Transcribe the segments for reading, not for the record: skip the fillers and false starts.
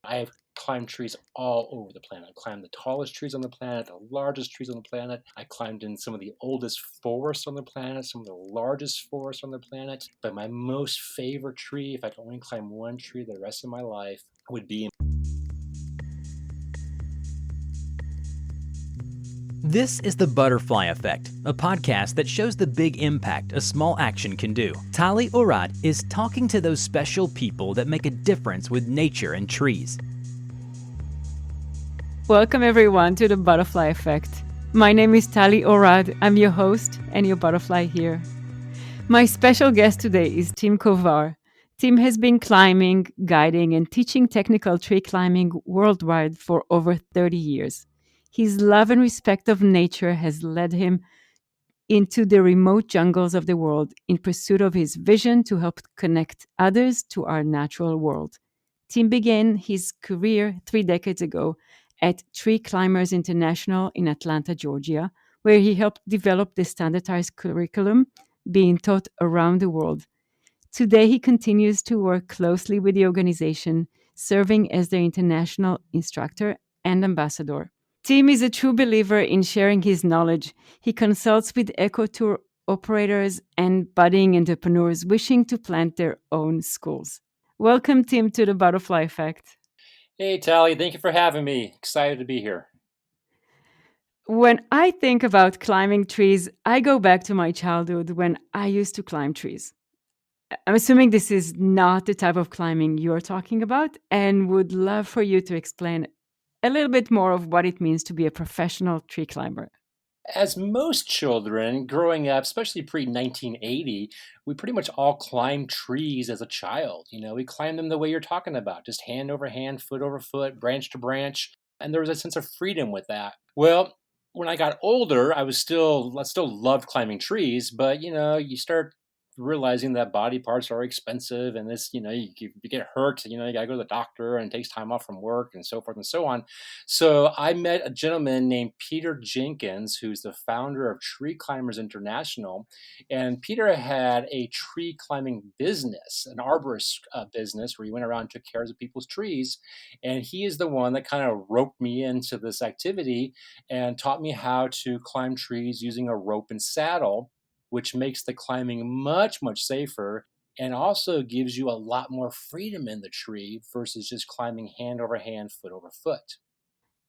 I have climbed trees all over the planet. I climbed the tallest trees on the planet, the largest trees on the planet. I climbed in some of the oldest forests on the planet, some of the largest forests on the planet. But my most favorite tree, if I could only climb one tree the rest of my life, would be. This is The Butterfly Effect, a podcast that shows the big impact a small action can do. Tali Orad is talking to those special people that make a difference with nature and trees. Welcome everyone to The Butterfly Effect. My name is Tali Orad. I'm your host and your butterfly here. My special guest today is Tim Kovar. Tim has been climbing, guiding, and teaching technical tree climbing worldwide for over 30 years. His love and respect of nature has led him into the remote jungles of the world in pursuit of his vision to help connect others to our natural world. Tim began his career 3 decades ago at Tree Climbers International in Atlanta, Georgia, where he helped develop the standardized curriculum being taught around the world. Today, he continues to work closely with the organization, serving as their international instructor and ambassador. Tim is a true believer in sharing his knowledge. He consults with eco tour operators and budding entrepreneurs wishing to plant their own schools. Welcome, Tim, to the Butterfly Effect. Hey, Tally, thank you for having me. Excited to be here. When I think about climbing trees, I go back to my childhood when I used to climb trees. I'm assuming this is not the type of climbing you're talking about, and would love for you to explain a little bit more of what it means to be a professional tree climber. As most children growing up, especially pre 1980, we pretty much all climbed trees as a child. We climbed them the way you're talking about, just hand over hand, foot over foot, branch to branch. And there was a sense of freedom with that. Well, when I got older, I still loved climbing trees, but you start realizing that body parts are expensive and this, you get hurt, you got to go to the doctor and it takes time off from work and so forth and so on. So I met a gentleman named Peter Jenkins, who's the founder of Tree Climbers International. And Peter had a tree climbing business, an arborist business, where he went around and took care of people's trees. And he is the one that kind of roped me into this activity and taught me how to climb trees using a rope and saddle, which makes the climbing much, much safer and also gives you a lot more freedom in the tree versus just climbing hand over hand, foot over foot.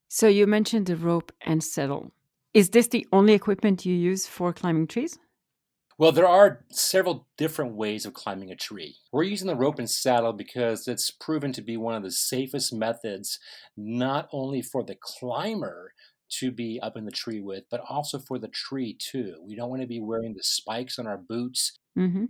So you mentioned the rope and saddle. Is this the only equipment you use for climbing trees? Well, there are several different ways of climbing a tree. We're using the rope and saddle because it's proven to be one of the safest methods, not only for the climber to be up in the tree with, but also for the tree too. We don't want to be wearing the spikes on our boots Mm-hmm.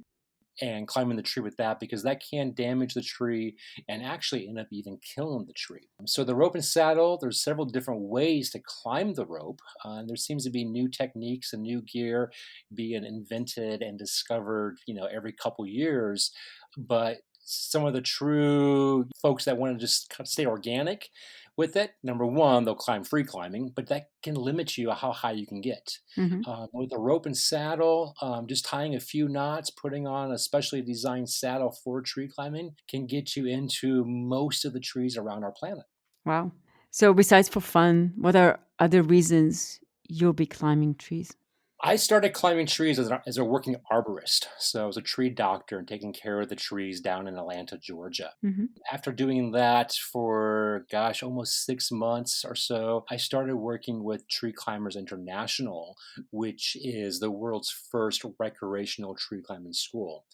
and climbing the tree with that because that can damage the tree and actually end up even killing the tree. So the rope and saddle, there's several different ways to climb the rope. And there seems to be new techniques and new gear being invented and discovered, every couple years. But some of the true folks that want to just kind of stay organic with it, number one, they'll climb free climbing, but that can limit you how high you can get. Mm-hmm. With a rope and saddle, just tying a few knots, putting on a specially designed saddle for tree climbing can get you into most of the trees around our planet. Wow. So besides for fun, what are other reasons you'll be climbing trees? I started climbing trees as a working arborist. So I was a tree doctor and taking care of the trees down in Atlanta, Georgia. Mm-hmm. After doing that for, gosh, almost 6 months or so, I started working with Tree Climbers International, which is the world's first recreational tree climbing school.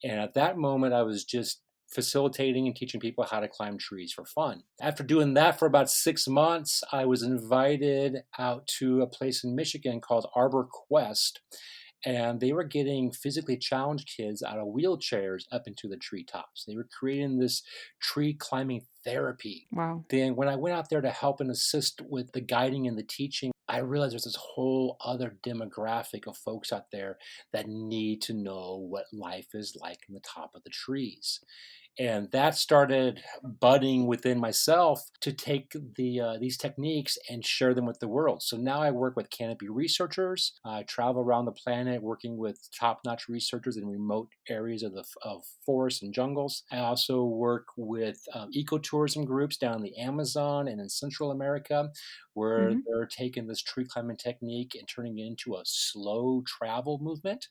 And at that moment, I was just facilitating and teaching people how to climb trees for fun. After doing that for about 6 months, I was invited out to a place in Michigan called Arbor Quest. And they were getting physically challenged kids out of wheelchairs up into the treetops. They were creating this tree climbing therapy. Wow. Then, when I went out there to help and assist with the guiding and the teaching, I realized there's this whole other demographic of folks out there that need to know what life is like in the top of the trees. And that started budding within myself to take these techniques and share them with the world. So now I work with canopy researchers. I travel around the planet working with top-notch researchers in remote areas of forests and jungles. I also work with ecotourism groups down in the Amazon and in Central America, where Hmm. they're taking this tree climbing technique and turning it into a slow travel movement.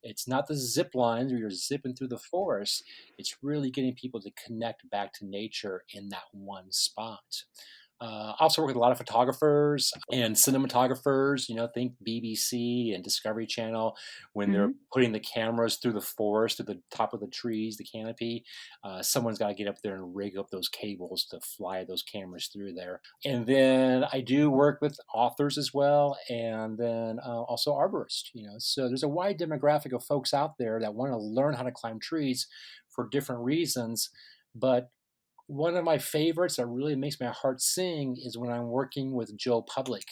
It's not the zip lines where you're zipping through the forest. It's really getting people to connect back to nature in that one spot. I also work with a lot of photographers and cinematographers, think BBC and Discovery Channel, when they're Hmm. putting the cameras through the forest, to the top of the trees, the canopy. Someone's got to get up there and rig up those cables to fly those cameras through there. And then I do work with authors as well, and then also arborists. So there's a wide demographic of folks out there that want to learn how to climb trees for different reasons. But one of my favorites that really makes my heart sing is when I'm working with Joe Public,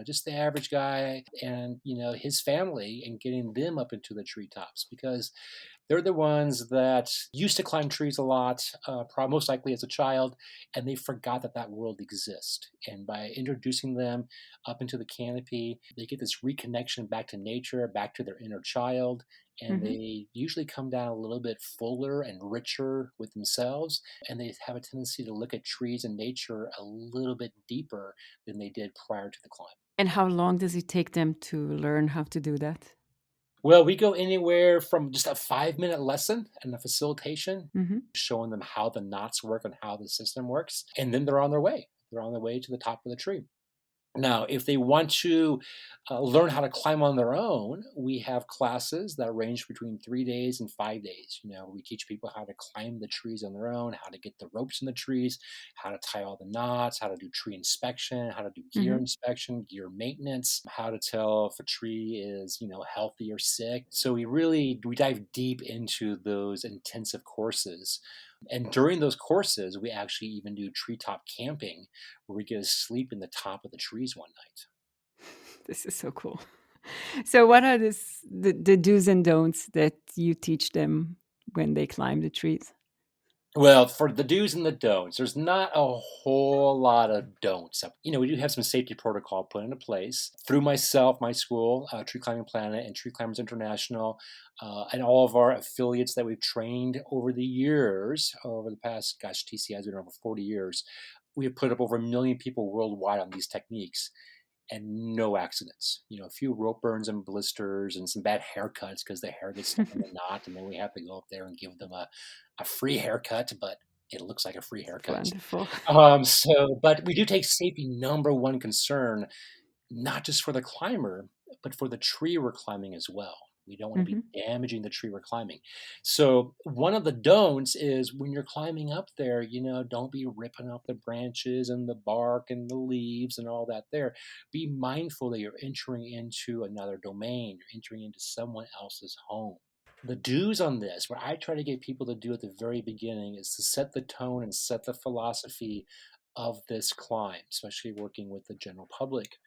just the average guy and, his family, and getting them up into the treetops, because they're the ones that used to climb trees a lot, most likely as a child, and they forgot that that world exists. And by introducing them up into the canopy, they get this reconnection back to nature, back to their inner child, and Hmm. they usually come down a little bit fuller and richer with themselves, and they have a tendency to look at trees and nature a little bit deeper than they did prior to the climb. And how long does it take them to learn how to do that? Well, we go anywhere from just a 5-minute lesson and a facilitation, Hmm. showing them how the knots work and how the system works. And then they're on their way. They're on their way to the top of the tree. Now, if they want to learn how to climb on their own, we have classes that range between 3 days and 5 days. We teach people how to climb the trees on their own, how to get the ropes in the trees, how to tie all the knots, how to do tree inspection, how to do gear Hmm. inspection, gear maintenance, how to tell if a tree is, healthy or sick. So we dive deep into those intensive courses. And during those courses, we actually even do treetop camping, where we get to sleep in the top of the trees one night. This is so cool. So, what are the do's and don'ts that you teach them when they climb the trees? Well, for the do's and the don'ts, there's not a whole lot of don'ts. We do have some safety protocol put into place through myself, my school, Tree Climbing Planet, and Tree Climbers International, and all of our affiliates that we've trained over the years, over the past, TCI has been over 40 years. We have put up over 1 million people worldwide on these techniques, and no accidents. A few rope burns and blisters and some bad haircuts because the hair gets stuck in the knot, and then we have to go up there and give them a free haircut, but it looks like a free haircut. Wonderful. But we do take safety number one concern, not just for the climber, but for the tree we're climbing as well. We don't want to be Hmm. damaging the tree we're climbing. So one of the don'ts is when you're climbing up there, don't be ripping off the branches and the bark and the leaves and all that there. Be mindful that you're entering into another domain. You're entering into someone else's home. The do's on this, what I try to get people to do at the very beginning, is to set the tone and set the philosophy of this climb, especially working with the general public,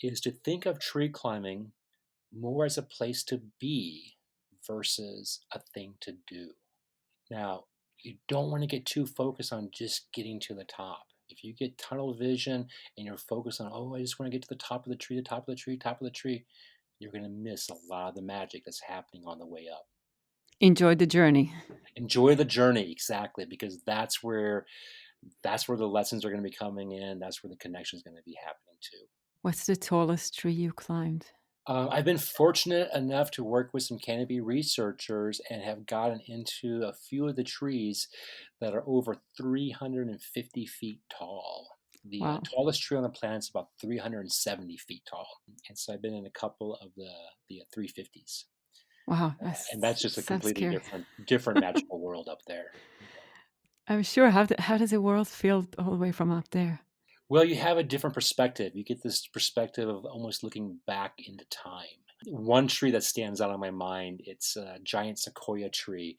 is to think of tree climbing more as a place to be versus a thing to do. Now, you don't want to get too focused on just getting to the top. If you get tunnel vision and you're focused on, oh, I just want to get to the top of the tree, the top of the tree, top of the tree, you're going to miss a lot of the magic that's happening on the way up. Enjoy the journey. Enjoy the journey, exactly, because that's where the lessons are going to be coming in. That's where the connection is going to be happening too. What's the tallest tree you climbed? I've been fortunate enough to work with some canopy researchers and have gotten into a few of the trees that are over 350 feet tall. The Wow. tallest tree on the planet is about 370 feet tall. And so I've been in a couple of the 350s. Wow, And that's that's just a sounds completely scary. different magical world up there. I'm sure. How does the world feel all the way from up there? Well, you have a different perspective. You get this perspective of almost looking back into time. One tree that stands out on my mind, it's a giant sequoia tree.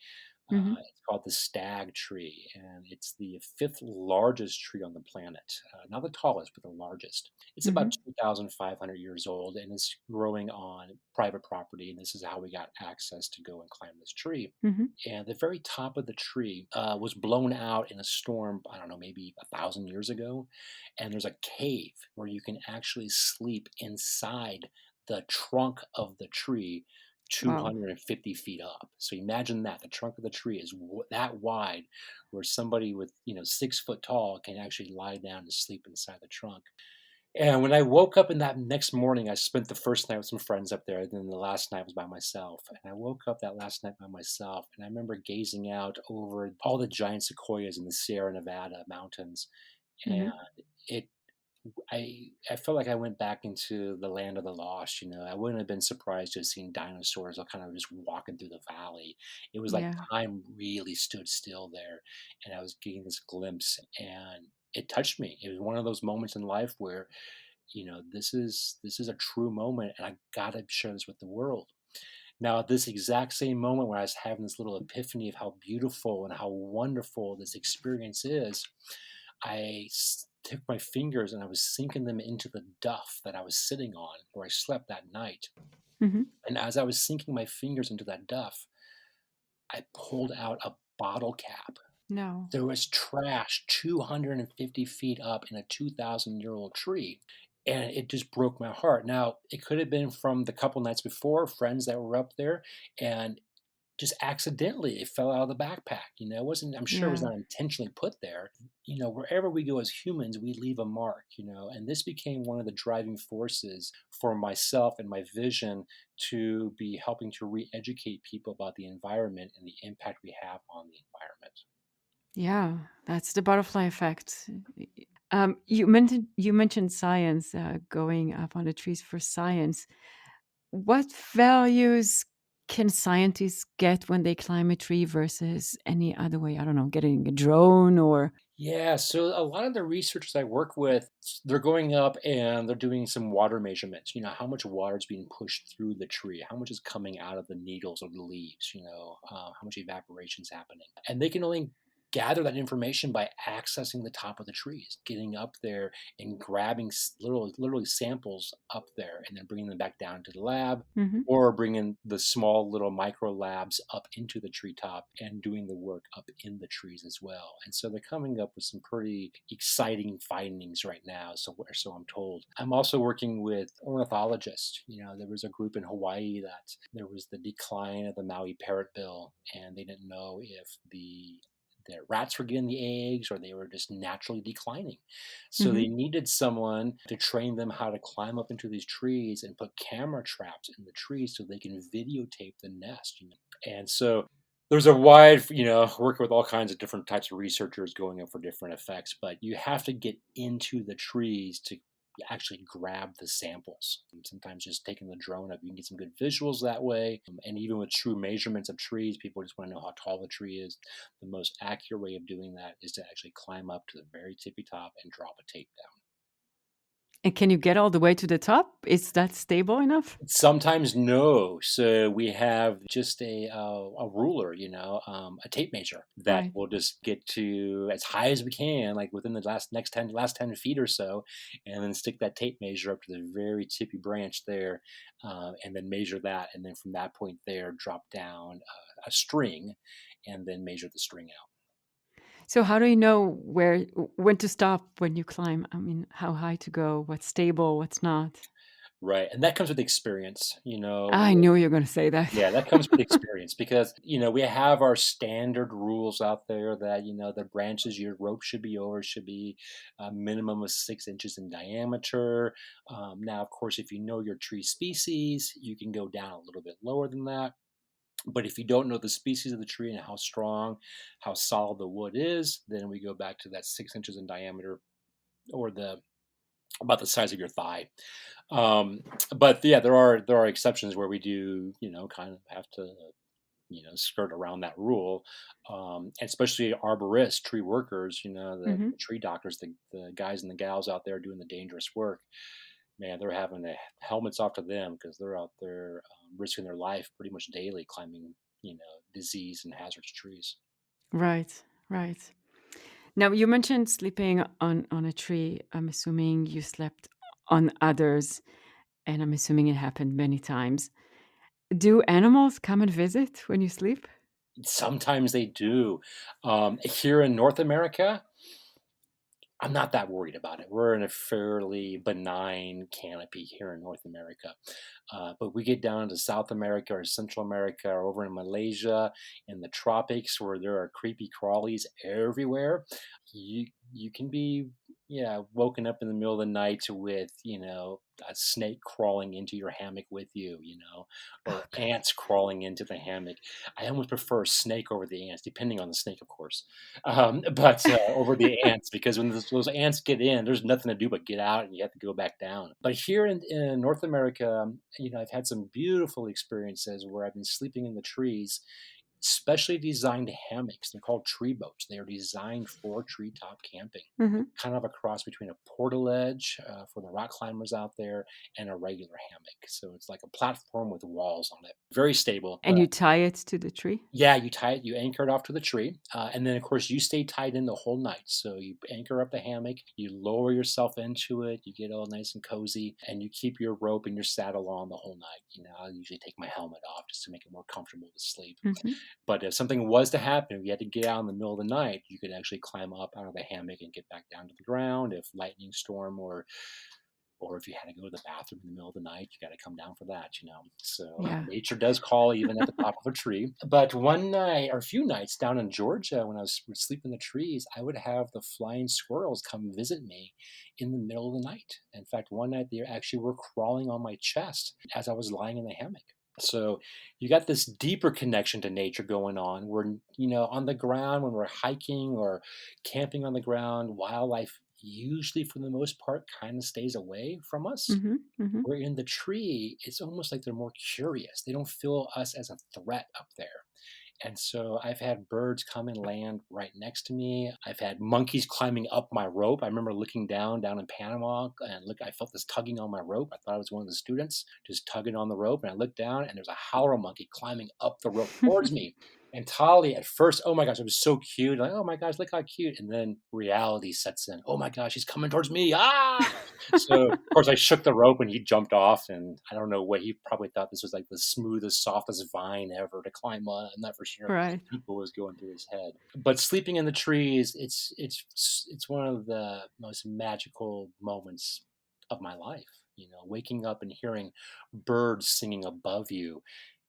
Mm-hmm. It's called the Stag Tree, and it's the fifth largest tree on the planet. Not the tallest, but the largest. It's Mm-hmm. about 2,500 years old, and it's growing on private property. And this is how we got access to go and climb this tree. Mm-hmm. And the very top of the tree was blown out in a storm, I don't know, maybe 1,000 years ago. And there's a cave where you can actually sleep inside the trunk of the tree Wow. 250 feet up. So imagine that the trunk of the tree is that wide, where somebody with 6 foot tall can actually lie down and sleep inside the trunk. And when I woke up in that next morning, I spent the first night with some friends up there, and then the last night was by myself. And I woke up that last night by myself, and I remember gazing out over all the giant sequoias in the Sierra Nevada mountains, Mm-hmm. and it I felt like I went back into the land of the lost. I wouldn't have been surprised to have seen dinosaurs kind of just walking through the valley. It was like Yeah. time really stood still there, and I was getting this glimpse, and it touched me. It was one of those moments in life where this is a true moment, and I gotta share this with the world. Now, at this exact same moment when I was having this little epiphany of how beautiful and how wonderful this experience is, took my fingers and I was sinking them into the duff that I was sitting on where I slept that night. Mm-hmm. And as I was sinking my fingers into that duff, I pulled out a bottle cap. No. There was trash 250 feet up in a 2,000-year-old tree. And it just broke my heart. Now, it could have been from the couple nights before, friends that were up there, and just accidentally it fell out of the backpack. It wasn't, I'm sure it was Yeah. not intentionally put there. Wherever we go as humans, we leave a mark, and this became one of the driving forces for myself and my vision to be helping to re-educate people about the environment and the impact we have on the environment. Yeah. That's the butterfly effect. You mentioned science, going up on the trees for science. What values can scientists get when they climb a tree versus any other way? I don't know, getting a drone or. Yeah, so a lot of the researchers I work with, they're going up and they're doing some water measurements. How much water is being pushed through the tree, how much is coming out of the needles or the leaves, how much evaporation is happening. And they can only gather that information by accessing the top of the trees, getting up there and grabbing literally samples up there and then bringing them back down to the lab, Mhm. or bringing the small little micro labs up into the treetop and doing the work up in the trees as well. And so they're coming up with some pretty exciting findings right now. So I'm told. I'm also working with ornithologists. There was a group in Hawaii that there was the decline of the Maui parrotbill, and they didn't know if the rats were getting the eggs or they were just naturally declining. So Mhm. they needed someone to train them how to climb up into these trees and put camera traps in the trees so they can videotape the nest. And so there's a wide, working with all kinds of different types of researchers going up for different effects, but you have to get into the trees to actually grab the samples. And sometimes just taking the drone up, you can get some good visuals that way. And even with true measurements of trees, people just want to know how tall the tree is. The most accurate way of doing that is to actually climb up to the very tippy top and drop a tape down. And can you get all the way to the top? Is that stable enough? Sometimes no. So we have just a ruler, a tape measure that Right. will just get to as high as we can, like within the last 10 feet or so, and then stick that tape measure up to the very tippy branch there, and then measure that, and then from that point there, drop down a string, and then measure the string out. So how do you know when to stop when you climb? I mean, how high to go, what's stable, what's not? Right, and that comes with experience. I knew you were going to say that. Yeah, that comes with experience because, we have our standard rules out there that, the branches your rope should be over should be a minimum of 6 inches in diameter. Now, of course, if you know your tree species, you can go down a little bit lower than that. But if you don't know the species of the tree and how strong, how solid the wood is, then we go back to that 6 inches in diameter, or the about the size of your thigh. Um, but yeah, there are exceptions where we do, kind of have to, skirt around that rule. Especially arborists, tree workers, Hmm. the tree doctors, the guys and the gals out there doing the dangerous work. Man, they're having helmets off to them because they're out there risking their life pretty much daily climbing disease and hazardous trees. Right, right. Now, you mentioned sleeping on a tree. I'm assuming you slept on others, and I'm assuming it happened many times. Do animals come and visit when you sleep? Sometimes they do. Here in North America, I'm not that worried about it. We're in a fairly benign canopy here in North America. But we get down to South America or Central America or over in Malaysia in the tropics where there are creepy crawlies everywhere. You can be, yeah, woken up in the middle of the night with, a snake crawling into your hammock with you, or Oh, ants crawling into the hammock. I almost prefer a snake over the ants, depending on the snake, of course. But over the ants, because when those ants get in, there's nothing to do but get out, and you have to go back down. But here in North America, I've had some beautiful experiences where I've been sleeping in the trees, specially designed hammocks. They're called tree boats. They are designed for treetop camping. hmm. Kind of a cross between a portaledge for the rock climbers out there and a regular hammock. So it's like a platform with walls on it. Very stable. And you tie it to the tree? Yeah, you tie it, you anchor it off to the tree, and then, of course, you stay tied in the whole night. So you anchor up the hammock, you lower yourself into it, you get all nice and cozy, and you keep your rope and your saddle on the whole night. I usually take my helmet off just to make it more comfortable to sleep. Hmm. But if something was to happen, if you had to get out in the middle of the night, you could actually climb up out of the hammock and get back down to the ground. If lightning storm or if you had to go to the bathroom in the middle of the night, you got to come down for that. So Yeah. nature does call even at the top of a tree. But one night or a few nights down in Georgia, when I would sleep in the trees, I would have the flying squirrels come visit me in the middle of the night. In fact, one night they actually were crawling on my chest as I was lying in the hammock. So you got this deeper connection to nature going on where, on the ground when we're hiking or camping on the ground, wildlife usually for the most part kind of stays away from us. Hmm. Hmm. Where in the tree, it's almost like they're more curious. They don't feel us as a threat up there. And so I've had birds come and land right next to me. I've had monkeys climbing up my rope. I remember looking down in Panama, and I felt this tugging on my rope. I thought I was one of the students just tugging on the rope. And I looked down and there's a howler monkey climbing up the rope towards me. And Tali at first, oh my gosh, it was so cute. Like, oh my gosh, look how cute. And then reality sets in. Oh my gosh, he's coming towards me. Ah! So of course I shook the rope and he jumped off, and I don't know what he probably thought this was like the smoothest, softest vine ever to climb on. I'm not for sure Right. what was going through his head. But sleeping in the trees, it's one of the most magical moments of my life. Waking up and hearing birds singing above you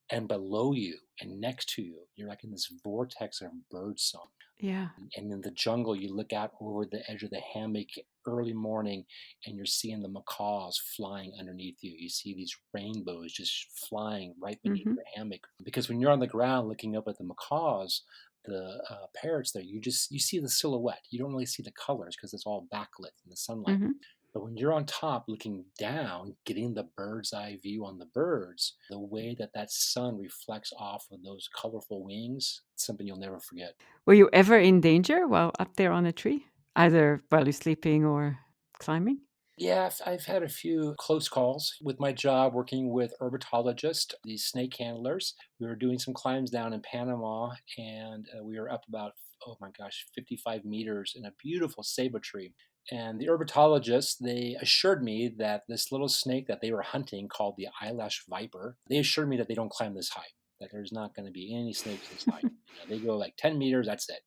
and below you and next to you. You're like in this vortex of bird song. Yeah. And in the jungle, you look out over the edge of the hammock early morning and you're seeing the macaws flying underneath you. You see these rainbows just flying right beneath Hmm. your hammock. Because when you're on the ground looking up at the macaws, the parrots there, you see the silhouette. You don't really see the colors because it's all backlit in the sunlight. Hmm. But when you're on top looking down, getting the bird's eye view on the birds, the way that sun reflects off of those colorful wings, it's something you'll never forget. Were you ever in danger while up there on a tree, either while you're sleeping or climbing? Yeah, I've had a few close calls with my job working with herpetologists, these snake handlers. We were doing some climbs down in Panama, and we were up about, oh my gosh, 55 meters in a beautiful ceiba tree. And the herpetologists, they assured me that this little snake that they were hunting, called the eyelash viper, they assured me that they don't climb this high, that there's not going to be any snakes this high. They go like 10 meters, that's it.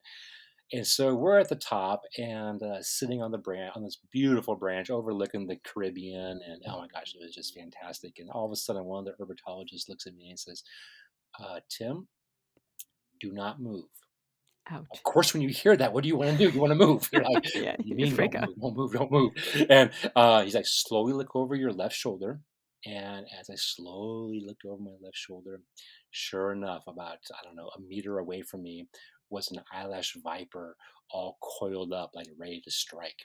And so we're at the top and sitting on the branch, on this beautiful branch overlooking the Caribbean. And oh my gosh, it was just fantastic. And all of a sudden, one of the herpetologists looks at me and says, Tim, do not move. Of Ouch. course, when you hear that, what do you want to do? You want to move. You're like, Yeah, you you mean freak don't out. move, don't move, don't move. And he's like, slowly look over your left shoulder. And as I slowly looked over my left shoulder, sure enough, about, I don't know, a meter away from me was an eyelash viper all coiled up, like ready to strike.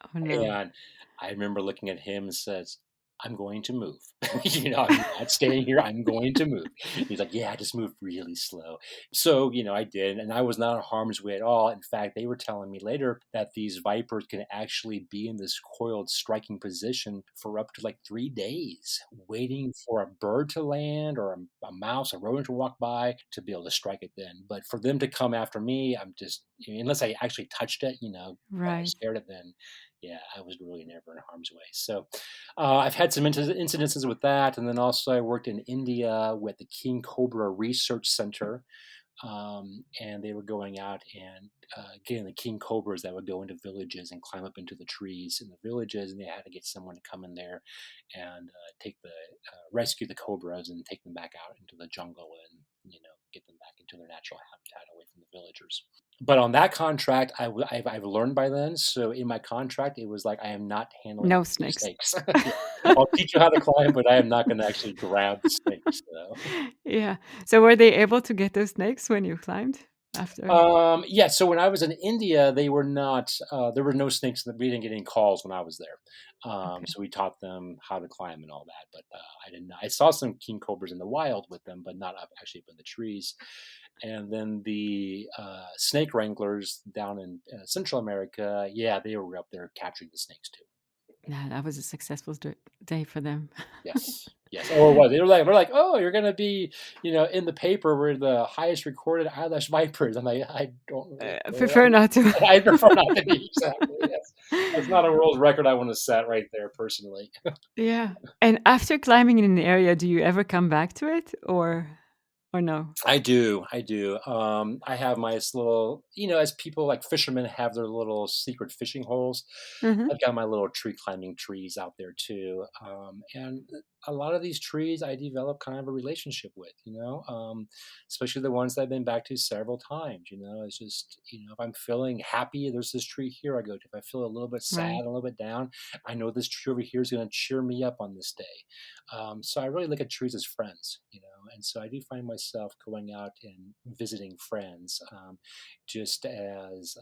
Oh no. And I remember looking at him and says, I'm going to move. I'm not staying here. I'm going to move. He's like, yeah, just move really slow. So, I did. And I was not in harm's way at all. In fact, they were telling me later that these vipers can actually be in this coiled striking position for up to like 3 days, waiting for a bird to land or a mouse, a rodent to walk by to be able to strike it then. But for them to come after me, I'm just, unless I actually touched it, or I Right. scared it, then yeah, I was really never in harm's way. So I've had some incidences with that. And then also I worked in India with the King Cobra Research Center, and they were going out and getting the king cobras that would go into villages and climb up into the trees in the villages, and they had to get someone to come in there and take the rescue the cobras and take them back out into the jungle and get them back into their natural habitat away from the villagers. But on that contract, I've learned by then. So in my contract, it was like I am not handling No any snakes. snakes. Yeah. I'll teach you how to climb, but I am not going to actually grab the snakes. So. Yeah. So were they able to get those snakes when you climbed after? Yeah, so when I was in India, they were not, there were no snakes. We didn't get any calls when I was there. Okay. So we taught them how to climb and all that. But I didn't, I saw some king cobras in the wild with them, but not up, actually up in the trees. And then the snake wranglers down in Central America, yeah, they were up there capturing the snakes too. Yeah, that was a successful day for them. Yes. Yes. Or what? We're like, oh, you're gonna be, in the paper. We're the highest recorded eyelash vipers. I'm like, I don't really I care. prefer not to. I prefer not to be, exactly. Yes. That's not a world record I want to set right there, personally. Yeah. And after climbing in an area, do you ever come back to it or no? I do. I do. I have my little, as people like fishermen have their little secret fishing holes. Mhm. I've got my little tree climbing trees out there too. And a lot of these trees I develop kind of a relationship with, especially the ones that I've been back to several times. It's just, if I'm feeling happy, there's this tree here I go to. If I feel a little bit sad, Right. a little bit down, I know this tree over here is going to cheer me up on this day. So I really look at trees as friends, and so I do find myself going out and visiting friends, just as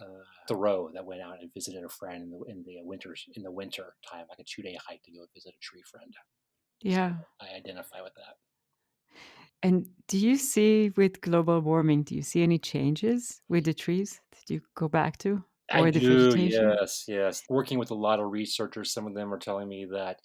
Thoreau that went out and visited a friend in the winter time, like a 2-day hike to go visit a tree friend. So Yeah. I identify with that. And do you see with global warming, do you see any changes with the trees that you go back to I or the do, vegetation? yes, yes. Working with a lot of researchers, some of them are telling me that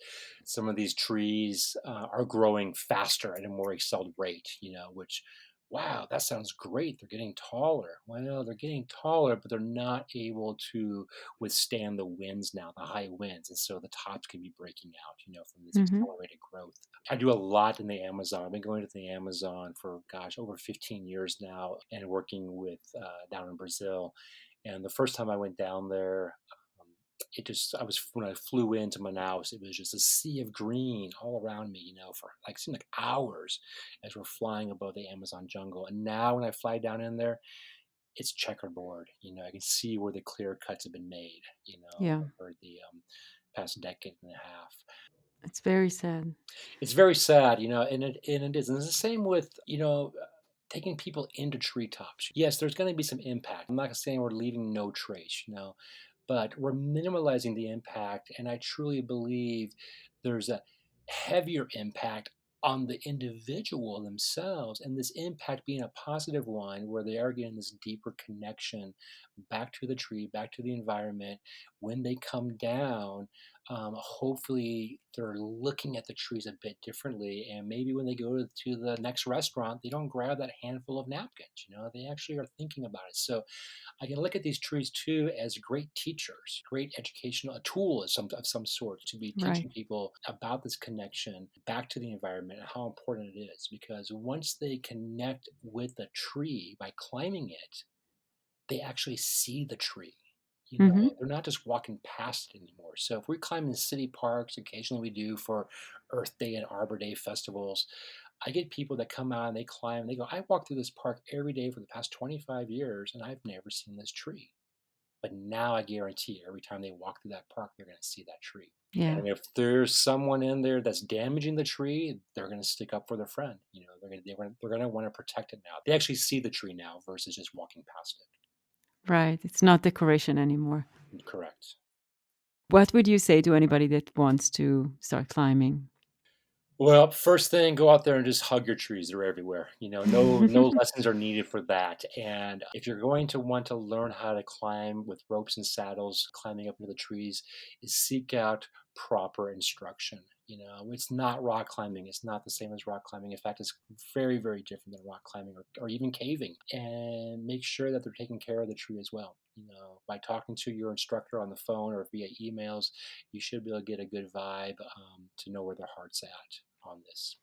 some of these trees are growing faster at a more excelled rate, which, wow, that sounds great. They're getting taller. Well, they're getting taller, but they're not able to withstand the winds now, the high winds. And so the tops can be breaking out, from this Mhm. accelerated growth. I do a lot in the Amazon. I've been going to the Amazon for, gosh, over 15 years now and working with down in Brazil. And the first time I went down there, um, when I flew into Manaus, it was just a sea of green all around me, for like, seemed like hours as we're flying above the Amazon jungle. And now when I fly down in there, it's checkerboard. I can see where the clear cuts have been made, Yeah. over the past decade and a half. It's very sad. It's very sad, and it is. And it's the same with, taking people into treetops. Yes, there's going to be some impact. I'm not saying we're leaving no trace, but we're minimalizing the impact. And I truly believe there's a heavier impact on the individual themselves, and this impact being a positive one where they are getting this deeper connection back to the tree, back to the environment. When they come down, hopefully they're looking at the trees a bit differently, and maybe when they go to the next restaurant, they don't grab that handful of napkins. They actually are thinking about it. So I can look at these trees too as great teachers, great educational a tool of some sort to be Right. teaching people about this connection back to the environment and how important it is. Because once they connect with the tree by climbing it, they actually see the tree. Mhm. They're not just walking past it anymore. So if we climb in city parks, occasionally we do for Earth Day and Arbor Day festivals, I get people that come out and they climb and they go, I walk through this park every day for the past 25 years and I've never seen this tree. But now I guarantee every time they walk through that park, they're going to see that tree. Yeah. And if there's someone in there that's damaging the tree, they're going to stick up for their friend. They're going to want to protect it now. They actually see the tree now versus just walking past Right. It's not decoration anymore. it. Correct. What would you say to anybody that wants to start climbing? Well, first thing, go out there and just hug your trees. They're everywhere. No lessons are needed for that. And if you're going to want to learn how to climb with ropes and saddles, climbing up into the trees, is seek out proper instruction. It's not rock climbing. It's not the same as rock climbing. In fact, it's very, very different than rock climbing or even caving. And make sure that they're taking care of the tree as well. By talking to your instructor on the phone or via emails, you should be able to get a good vibe to know where their heart's at on this.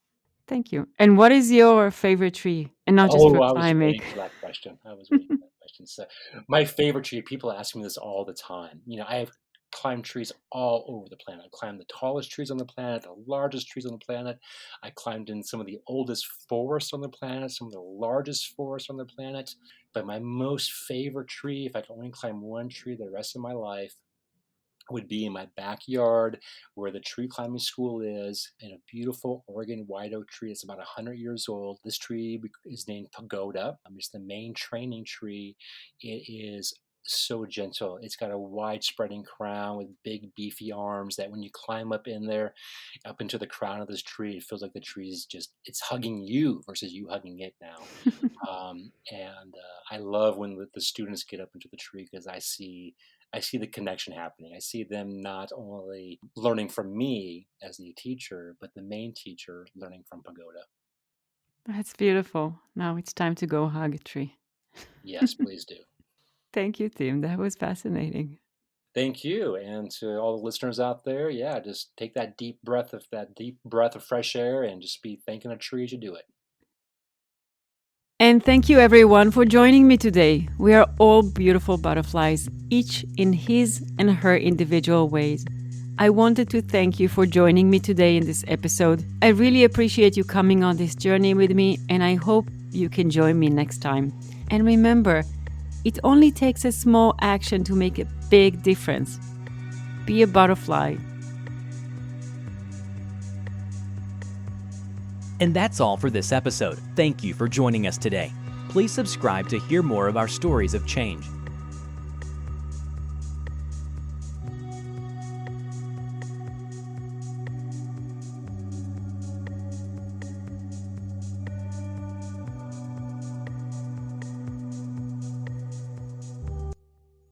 Thank you. And what is your favorite tree? And not just for Oh, I was climbing. waiting for that question. I was waiting for that question. So, my favorite tree, people ask me this all the time. I have climbed trees all over the planet. I climbed the tallest trees on the planet, the largest trees on the planet. I climbed in some of the oldest forests on the planet, some of the largest forests on the planet. But my most favorite tree, if I could only climb one tree the rest of my life, would be in my backyard where the tree climbing school is, in a beautiful Oregon white oak tree. It's about 100 years old. This tree is named Pagoda. It's the main training tree. It is so gentle. It's got a wide spreading crown with big beefy arms that when you climb up in there, up into the crown of this tree, it feels like the tree is it's hugging you versus you hugging it now. And I love when the students get up into the tree because I see the connection happening. I see them not only learning from me as the teacher, but the main teacher learning from Pagoda. That's beautiful. Now it's time to go hug a tree. Yes, please do. Thank you, Tim. That was fascinating. Thank you. And to all the listeners out there, yeah, just take that deep breath of fresh air and just be thanking a tree as you do it. And thank you, everyone, for joining me today. We are all beautiful butterflies, each in his and her individual ways. I wanted to thank you for joining me today in this episode. I really appreciate you coming on this journey with me, and I hope you can join me next time. And remember, it only takes a small action to make a big difference. Be a butterfly. And that's all for this episode. Thank you for joining us today. Please subscribe to hear more of our stories of change.